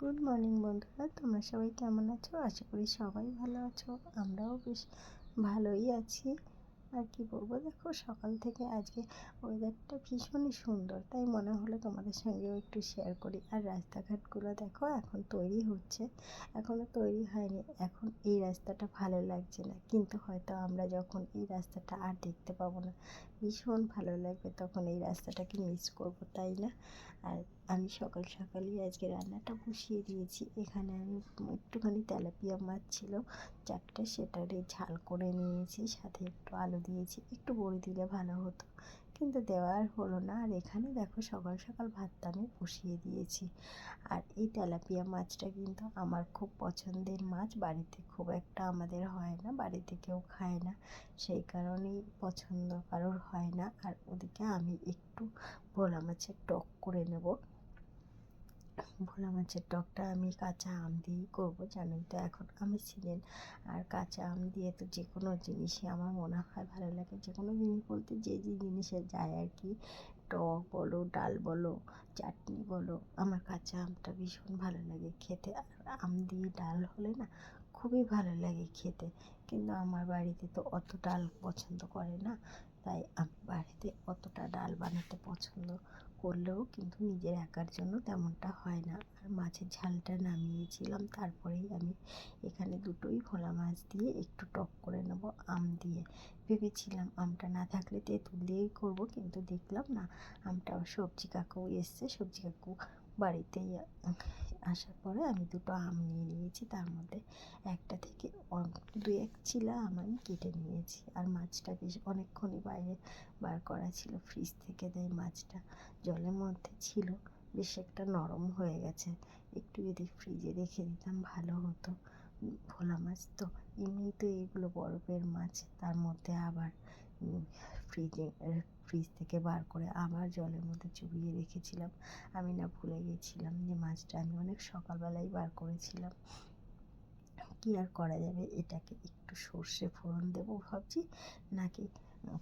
Good morning বন্ধুরা, তোমরা সবাই কেমন আছো? আশা করি সবাই ভালো আছো। আমরাও বেশ ভালোই আছি। আর কি বলবো, দেখো সকাল থেকে আজকে ওয়েদারটা ভীষণই সুন্দর, তাই মনে হলো তোমাদের সঙ্গেও একটু শেয়ার করি। আর রাস্তাঘাটগুলো দেখো এখন তৈরি হচ্ছে, এখনও তৈরি হয়নি। এখন এই রাস্তাটা ভালো লাগছে না, কিন্তু হয়তো আমরা যখন এই রাস্তাটা আর দেখতে পাবো না, ভীষণ ভালো লাগবে, তখন এই রাস্তাটাকে মিস করবো, তাই না? আর আমি সকাল সকালই আজকে রান্নাটা বসিয়ে দিয়েছি। এখানে আমি একটুখানি তেলাপিয়া মাছ ছিল 4টে, সেটারই ঝাল করে নিয়েছি, সাথে একটু আলু দিয়েছি। একটু বড়ি দিলে ভালো হতো, কিন্তু দেওয়ার হলো না। আর এখানে দেখো সকাল সকাল ভাতটা আমি বসিয়ে দিয়েছি। আর এই তেলাপিয়া মাছটা কিন্তু আমার খুব পছন্দের মাছ। বাড়িতে খুব একটা আমাদের হয় না, বাড়িতে কেউ খায় না, সেই কারণেই পছন্দ কারোর হয় না। আর ওদিকে আমি একটু ভোলা মাছের টক করে নেব। ভোলা মাছের টকটা আমি কাঁচা আম দিয়েই করবো, জানোই তো এখন আমের সিজন। আর কাঁচা আম দিয়ে তো যে কোনো জিনিসই আমার মনে হয় ভালো লাগে। যে কোনো জিনিস বলতে যে জিনিসে যায় আর কি, টক বলো, ডাল বলো, চাটনি বলো, আমার কাঁচা আমটা ভীষণ ভালো লাগে খেতে। আর আম দিয়ে ডাল হলে না খুবই ভালো লাগে খেতে। কিন্তু আমার বাড়িতে তো অত ডাল পছন্দ করে না, তাই আমি বাড়িতে অতটা ডাল বানাতে পছন্দ করলেও কিন্তু নিজের একার জন্য তেমনটা হয় না। আর মাছের ঝালটা নামিয়েছিলাম, তারপরেই আমি এখানে দুটোই ভোলা মাছ দিয়ে একটু টক করে নেব আম দিয়ে। ভেবেছিলাম আমটা না থাকলে তেঁতুল দিয়েই করবো, কিন্তু দেখলাম না, আমটা সবজি কাকু এসছে, সবজি কাকু বাড়িতেই আসার পরে আমি দুটো আম নিয়ে নিয়েছি। তার মধ্যে একটা থেকে 2-1 চিলা আম আমি কেটে নিয়েছি। আর মাছটা বেশ অনেকক্ষণই বাইরে বার করা ছিল ফ্রিজ থেকে, তাই মাছটা জলের মধ্যে ছিল, বেশ একটা নরম হয়ে গেছে। একটু যদি ফ্রিজে রেখে দিতাম ভালো হতো। ভোলা মাছ তো এমনি তো এগুলো বরফের মাছ, তার মধ্যে আবার ফ্রিজ থেকে বার করে আবার জলের মধ্যে চুবিয়ে রেখেছিলাম। আমি না ভুলে গেছিলাম যে মাছটা আমি অনেক সকালবেলাই বার করেছিলাম। কি আর করা যাবে, এটাকে একটু সর্ষে ফোড়ন দেবো ভাবছি, নাকি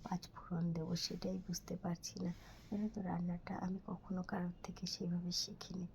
5 ফোড়ন দেবো সেটাই বুঝতে পারছি না। জানো তো রান্নাটা আমি কখনো কারোর থেকে সেভাবে শিখিনি,